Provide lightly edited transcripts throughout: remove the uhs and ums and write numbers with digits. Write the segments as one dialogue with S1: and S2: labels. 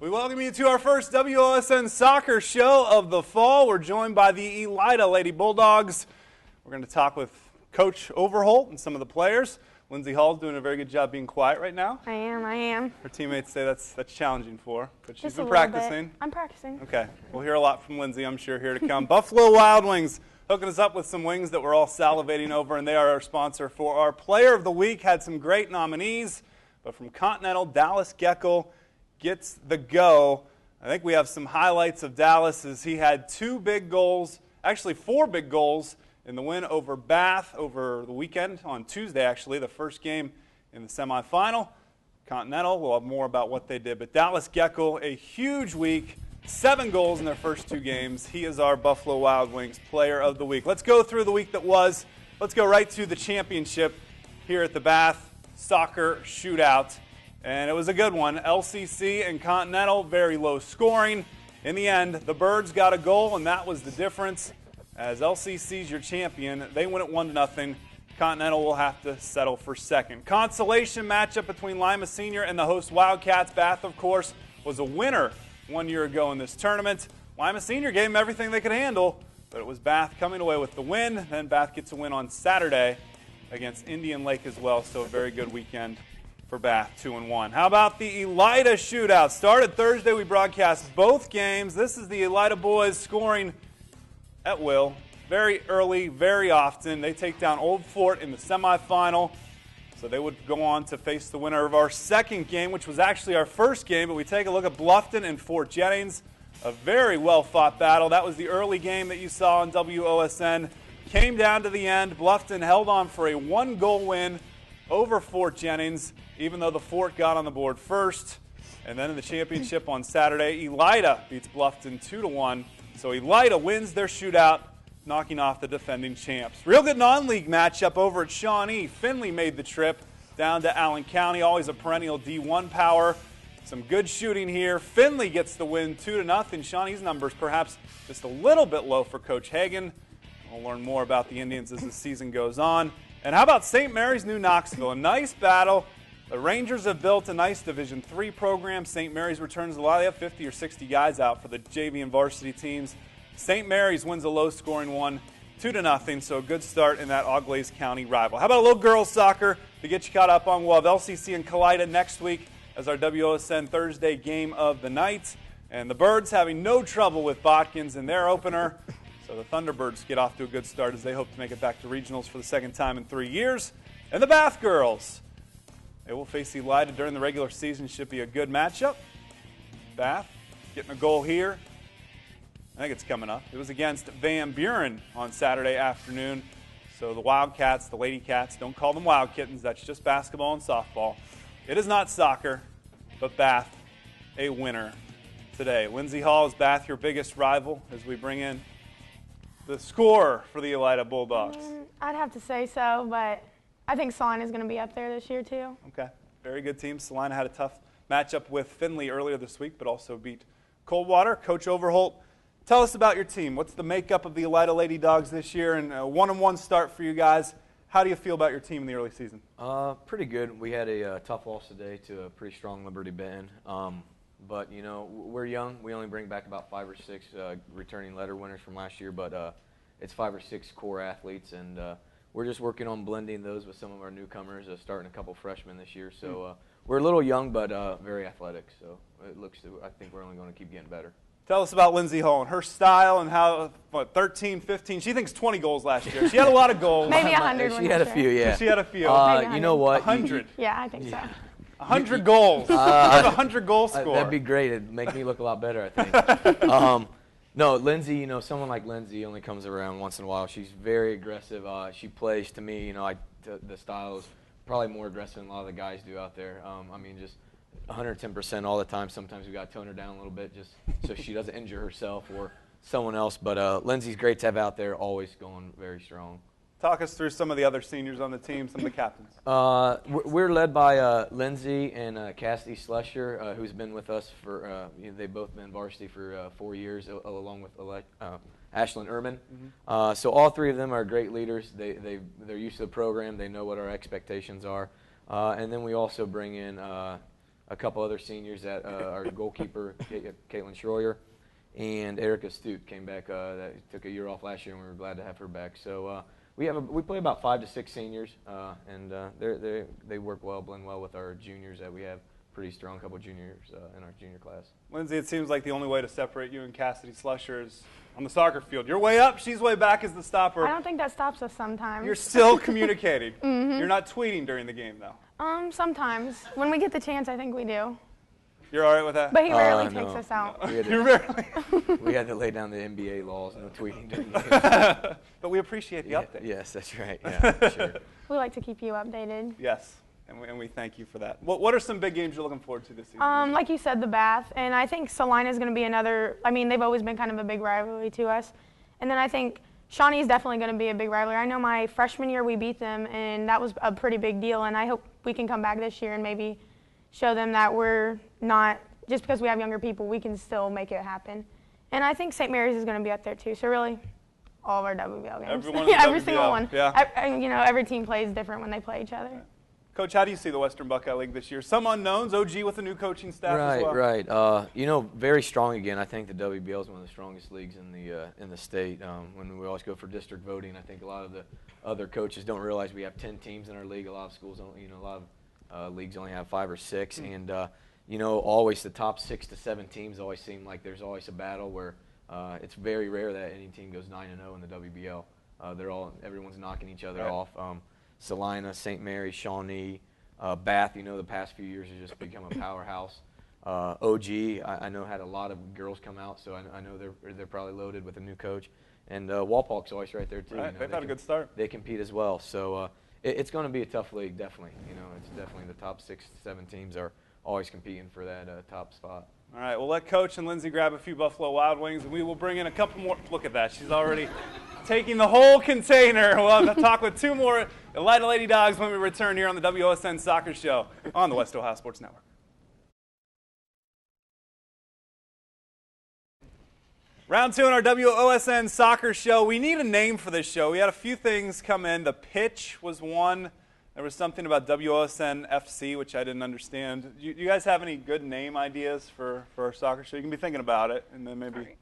S1: We welcome you to our first WOSN Soccer Show of the fall. We're joined by the Elida Lady Bulldogs. We're going to talk with Coach Overholt and some of the players. Lindsay Hall's doing a very good job being quiet right now.
S2: I am.
S1: Her teammates say that's challenging for her, but she's
S2: Just
S1: been
S2: a little
S1: practicing.
S2: bit. I'm practicing.
S1: Okay, we'll hear a lot from Lindsay, I'm sure, here to come. Buffalo Wild Wings hooking us up with some wings that we're all salivating over, and they are our sponsor for our Player of the Week. Had some great nominees, but from Continental, Dallas GECKLE gets the go. I think we have some highlights of Dallas as he had four big goals in the win over Bath over the weekend on Tuesday, actually, the first game in the semifinal. Continental, we'll have more about what they did, but Dallas GECKLE, a huge week, 7 goals in their first 2 games. He is our Buffalo Wild Wings Player of the Week. Let's go through the week that was. Let's go right to the championship here at the Bath Soccer Shootout. And it was a good one. LCC and Continental, very low scoring. In the end, the Birds got a goal, and that was the difference. As LCC's your champion, they win it 1-0. Continental will have to settle for second. Consolation matchup between Lima Senior and the host Wildcats. Bath, of course, was a winner 1 year ago in this tournament. Lima Senior gave them everything they could handle, but it was Bath coming away with the win. Then Bath gets a win on Saturday against Indian Lake as well, so a very good weekend for Bath, 2-1. How about the Elida Shootout? Started Thursday, we broadcast both games. This is the Elida boys scoring at will, very early, very often. They take down Old Fort in the semifinal, so they would go on to face the winner of our second game, which was actually our first game, but we take a look at Bluffton and Fort Jennings, a very well-fought battle. That was the early game that you saw on WOSN. Came down to the end. Bluffton held on for a 1-goal win over Fort Jennings, even though the Fort got on the board first. And then in the championship on Saturday, Elida beats Bluffton 2-1. So Elida wins their shootout, knocking off the defending champs. Real good non-league matchup over at Shawnee. Findlay made the trip down to Allen County, always a perennial D1 power. Some good shooting here. Findlay gets the win 2-0. Shawnee's numbers perhaps just a little bit low for Coach Hagan. We'll learn more about the Indians as the season goes on. And how about St. Mary's New Knoxville? A nice battle. The Rangers have built a nice Division III program. St. Mary's returns a lot. They have 50 or 60 guys out for the JV and varsity teams. St. Mary's wins a low-scoring one, 2-0, so a good start in that Auglaize County rival. How about a little girls soccer to get you caught up on? We'll have LCC and Kalida next week as our WOSN Thursday game of the night. And the Birds having no trouble with Botkins in their opener. So the Thunderbirds get off to a good start as they hope to make it back to regionals for the second time in 3 years. And the Bath girls, they will face Elida during the regular season. Should be a good matchup. Bath getting a goal here. I think it's coming up. It was against Van Buren on Saturday afternoon. So the Wildcats, the Lady Cats, don't call them Wild Kittens. That's just basketball and softball. It is not soccer, but Bath, a winner today. Lindsay Hall, is Bath your biggest rival as we bring in the scorer for the Elida Bulldogs?
S2: I'd have to say so, but I think Salina is going to be up there this year too.
S1: Okay, very good team. Salina had a tough matchup with Findlay earlier this week, but also beat Coldwater. Coach Overholt, tell us about your team. What's the makeup of the Elida Lady Dogs this year, and a 1-1 start for you guys? How do you feel about your team in the early season?
S3: Pretty good. We had a tough loss today to a pretty strong Liberty Bend. But, you know, we're young. We only bring back about 5 or 6 returning letter winners from last year, but it's 5 or 6 core athletes, and we're just working on blending those with some of our newcomers, starting a couple freshmen this year. So we're a little young, but very athletic. So I think we're only going to keep getting better.
S1: Tell us about Lindsay Hall and her style and how, 13, 15, she thinks 20 goals last year. She had a lot of goals.
S2: Maybe 100.
S3: She had a few, yeah.
S1: She had a few.
S3: You know what?
S1: 100.
S2: Yeah, I think so.
S1: 100 goals. You have a 100-goal score.
S3: That'd be great. It'd make me look a lot better, I think. No, Lindsay, you know, someone like Lindsay only comes around once in a while. She's very aggressive. She plays, to me, you know, the style is probably more aggressive than a lot of the guys do out there. I mean, just 110% all the time. Sometimes we got to tone her down a little bit just so she doesn't injure herself or someone else. But Lindsay's great to have out there, always going very strong.
S1: Talk us through some of the other seniors on the team, some of the captains.
S3: We're led by Lindsay and Cassidy SLUSHER, who's been with us for, they've both been varsity for 4 years, along with Ashlyn Ehrman. Mm-hmm. So all 3 of them are great leaders. They're used to the program. They know what our expectations are. And then we also bring in a a couple other seniors that our goalkeeper, Caitlin Schroyer, and Erica Stute came back. That took a year off last year, and we were glad to have her back. So we play about 5 to 6 seniors, and they work well, blend well with our juniors that we have. Pretty strong couple of juniors in our junior class.
S1: Lindsay, it seems like the only way to separate you and Cassidy Slusher is on the soccer field. You're way up, she's way back as the stopper.
S2: I don't think that stops us sometimes.
S1: You're still communicating. You're not tweeting during the game, though.
S2: Sometimes. When we get the chance, I think we do.
S1: You're all right with that?
S2: But he rarely
S3: no.
S2: takes us out.
S3: We had to lay down the NBA laws, no tweeting during the game.
S1: But we appreciate the update.
S3: Yes, that's right. Yeah, sure.
S2: We like to keep you updated.
S1: Yes. And we thank you for that. What are some big games you're looking forward to this season?
S2: Like you said, the Bath, and I think Salina is going to be another. I mean, they've always been kind of a big rivalry to us, and then I think Shawnee is definitely going to be a big rivalry. I know my freshman year we beat them, and that was a pretty big deal. And I hope we can come back this year and maybe show them that we're not just because we have younger people, we can still make it happen. And I think St. Mary's is going to be up there too. So really, all of our WBL games, every single one.
S1: Yeah.
S2: You know, every team plays different when they play each other.
S1: Right. Coach, how do you see the Western Buckeye League this year? Some unknowns, OG with the new coaching staff as well.
S3: Right. You know, very strong again. I think the WBL is one of the strongest leagues in the state. When we always go for district voting, I think a lot of the other coaches don't realize we have 10 teams in our league. A lot of schools don't, a lot of leagues only have 5 or 6. And, always the top 6 to 7 teams always seem like there's always a battle where it's very rare that any team goes 9-0 in the WBL. Everyone's knocking each other off. Salina, St. Mary, Shawnee, Bath, the past few years has just become a powerhouse. OG, I know had a lot of girls come out, so I know they're probably loaded with a new coach. And Walpock's always right there too.
S1: Right, they've had a good start.
S3: They compete as well, so it's going to be a tough league, definitely. It's definitely the top 6 to 7 teams are always competing for that top spot.
S1: All right, we'll let Coach and Lindsay grab a few Buffalo Wild Wings, and we will bring in a couple more. Look at that, she's already taking the whole container. We'll have to talk with 2 more Elida Lady Dogs when we return here on the WOSN Soccer Show on the West Ohio Sports Network. Round 2 in our WOSN Soccer Show. We need a name for this show. We had a few things come in. The pitch was one. There was something about WOSN FC, which I didn't understand. Do you guys have any good name ideas for our soccer show? You can be thinking about it and then maybe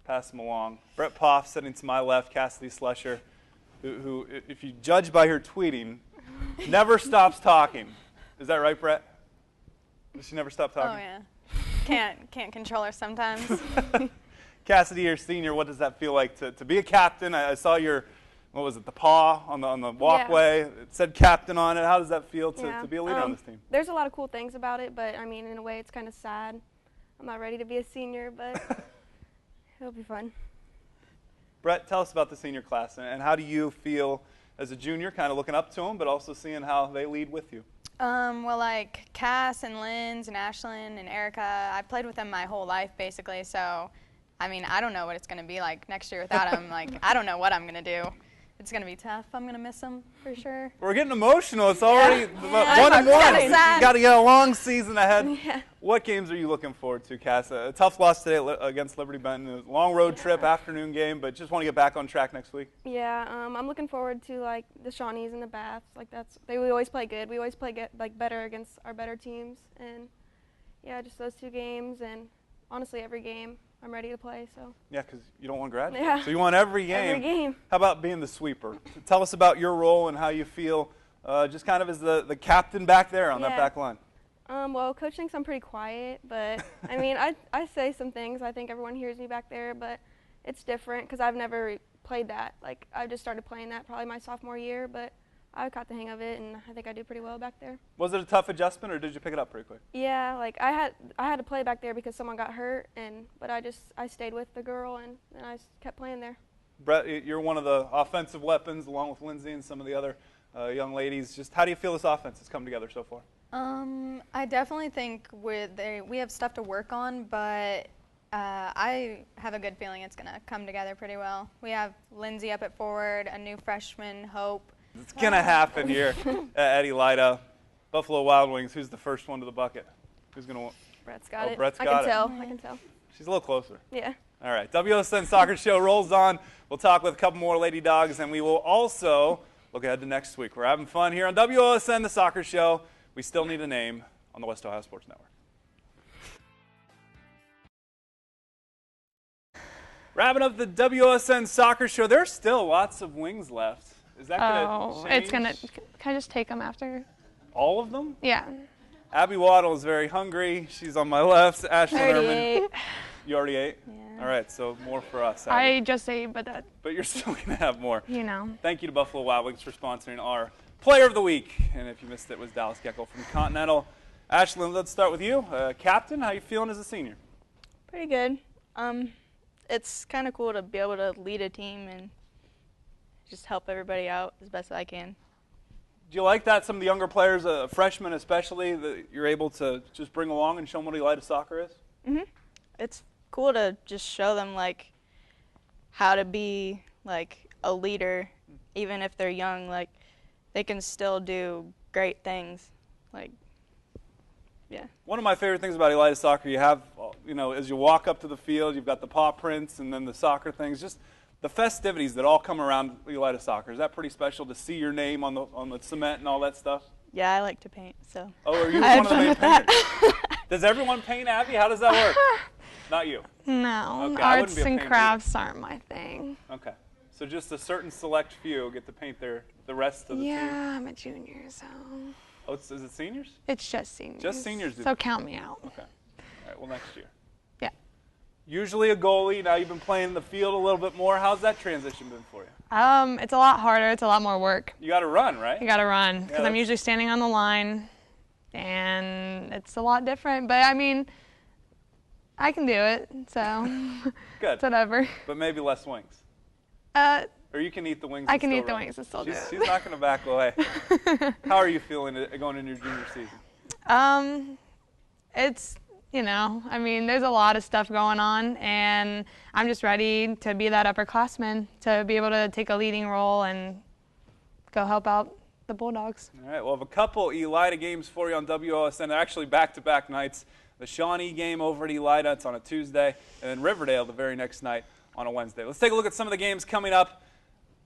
S1: pass them along. Brett Poff sitting to my left, Cassidy Slusher, who, if you judge by her tweeting, never stops talking. Is that right, Brett? Does she never stop talking?
S4: Oh, yeah. Can't control her sometimes.
S1: Cassidy, you're senior. What does that feel like to be a captain? I saw your, what was it, the paw on the walkway? Yeah. It said captain on it. How does that feel to be a leader on this team?
S5: There's a lot of cool things about it, but, I mean, in a way it's kind of sad. I'm not ready to be a senior, but it'll be fun.
S1: Brett, tell us about the senior class, and how do you feel as a junior, kind of looking up to them, but also seeing how they lead with you?
S4: Well, like Cass and Linz and Ashlyn and Erica, I've played with them my whole life, basically, so, I mean, I don't know what it's going to be like next year without them. Like, I don't know what I'm going to do. It's going to be tough. I'm going to miss them for sure.
S1: We're getting emotional. It's already 1-1. You got to get a long season ahead. Yeah. What games are you looking forward to, Cass? A tough loss today against Liberty Benton. A long road trip, afternoon game, but just want to get back on track next week.
S5: Yeah, I'm looking forward to like the Shawnees and the Baths. Like we always play good. We always play better against our better teams, and yeah, just those 2 games, and honestly every game. I'm ready to play, so. Yeah,
S1: because you don't want to graduate.
S5: Yeah.
S1: So you want every game.
S5: Every game.
S1: How about being the sweeper? Tell us about your role and how you feel just kind of as the captain back there on that back line.
S5: Well, Coach thinks I'm pretty quiet, but, I mean, I say some things. I think everyone hears me back there, but it's different because I've never played that. Like, I just started playing that probably my sophomore year, but I got the hang of it, and I think I do pretty well back there.
S1: Was it a tough adjustment, or did you pick it up pretty quick?
S5: Yeah, like I had to play back there because someone got hurt, but I stayed with the girl, and I kept playing there.
S1: Brett, you're one of the offensive weapons, along with Lindsay and some of the other young ladies. Just how do you feel this offense has come together so far?
S4: I definitely think we have stuff to work on, but I have a good feeling it's going to come together pretty well. We have Lindsay up at forward, a new freshman, Hope.
S1: It's going to happen here at Elida. Buffalo Wild Wings, who's the first one to the bucket? Who's going to?
S5: Brett's got it.
S1: Brett's got it.
S5: I can tell.
S1: She's a little closer.
S5: Yeah.
S1: All right. WOSN Soccer Show rolls on. We'll talk with a couple more Lady Dogs, and we will also look ahead to next week. We're having fun here on WOSN, the Soccer Show. We still need a name on the West Ohio Sports Network. Wrapping up the WOSN Soccer Show, there's still lots of wings left. Is that going to change?
S2: It's going to, can I just take them after?
S1: All of them?
S2: Yeah.
S1: Abby Waddle is very hungry. She's on my left. Ashlyn Erman.
S5: ate.
S1: You already ate?
S5: Yeah.
S1: All right, so more for us, Abby.
S2: I just ate, but that,
S1: But you're still going to have more.
S2: you know.
S1: Thank you to Buffalo Wild Wings for sponsoring our Player of the Week. And if you missed it, it was Dallas GECKLE from Continental. Ashlyn, let's start with you. Captain, how you feeling as a senior?
S6: Pretty good. It's kind of cool to be able to lead a team and just help everybody out as best as I can.
S1: Do you like that some of the younger players, freshmen especially, that you're able to just bring along and show them what Elida Soccer is?
S6: Mhm. It's cool to just show them like how to be like a leader, even if they're young. Like they can still do great things. Like, yeah.
S1: One of my favorite things about Elida Soccer, you have, you know, as you walk up to the field, you've got the paw prints and then the soccer things, just the festivities that all come around Elida Soccer. Is that pretty special to see your name on the cement and all that stuff?
S6: Yeah, I like to paint, so.
S1: Oh, are you one of the main painters? Does everyone paint, Abby? How does that work? Not you.
S2: No,
S1: Okay, I wouldn't
S2: arts
S1: be a
S2: and
S1: painter
S2: crafts aren't my thing.
S1: Okay. So just a certain select few get to paint the rest of the team.
S2: Yeah, I'm a junior, so
S1: Oh, is it seniors?
S2: it's just seniors.
S1: Just seniors do-
S2: So count me out.
S1: Okay. All right, well, next year.
S2: Yeah.
S1: Usually a goalie. Now you've been playing the field a little bit more. How's that transition been for you?
S2: It's a lot harder. It's a lot more work.
S1: You got to run, right?
S2: You got to run because I'm
S1: that's-
S2: usually standing on the line, and it's a lot different. But I mean, I can do it, so
S1: Good.
S2: it's whatever.
S1: But maybe less wings.
S2: Or
S1: you can eat the wings.
S2: I
S1: and
S2: can
S1: still
S2: eat the
S1: run.
S2: wings and still do
S1: She's
S2: it.
S1: not going to back away. How are you feeling going into your junior season?
S2: It's, you know, I mean, there's a lot of stuff going on, and I'm just ready to be that upperclassman, to be able to take a leading role and go help out the Bulldogs.
S1: All right, we'll have a couple Elida games for you on WOSN. They're actually back-to-back nights. The Shawnee game over at Elida, it's on a Tuesday, and then Riverdale the very next night on a Wednesday. Let's take a look at some of the games coming up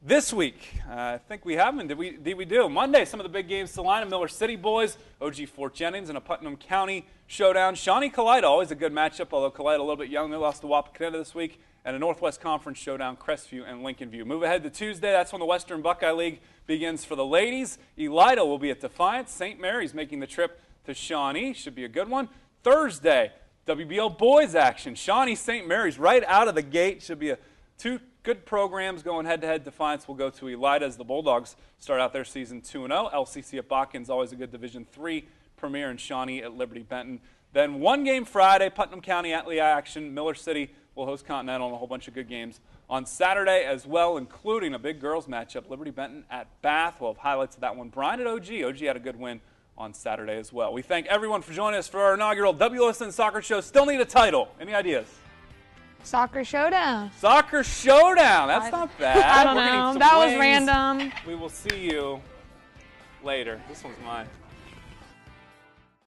S1: this week. I think we have them. Did we do? Monday, some of the big games. Salina Miller City boys, OG Fort Jennings, and a Putnam County showdown. Shawnee Kalida, always a good matchup, although Kalida a little bit young. They lost to Wapakoneta this week. And a Northwest Conference showdown, Crestview and Lincoln View. Move ahead to Tuesday. That's when the Western Buckeye League begins for the ladies. Elida will be at Defiance. St. Mary's making the trip to Shawnee. Should be a good one. Thursday, WBL boys action. Shawnee, St. Mary's right out of the gate. Should be two good programs going head-to-head. Defiance will go to Elida as the Bulldogs start out their season 2-0. LCC at Botkin's always a good Division III premier, and Shawnee at Liberty Benton. Then one game Friday, Putnam County at Lehigh action. Miller City will host Continental and a whole bunch of good games on Saturday as well, including a big girls matchup, Liberty Benton at Bath. We'll have highlights of that one. Brian at OG. OG had a good win on Saturday as well. We thank everyone for joining us for our inaugural WOSN Soccer Show. Still need a title. Any ideas?
S2: Soccer Showdown.
S1: Soccer Showdown. That's not bad.
S2: I don't
S1: We're gonna eat
S2: know.
S1: some
S2: That was
S1: wings.
S2: random.
S1: We will see you later. This one's mine.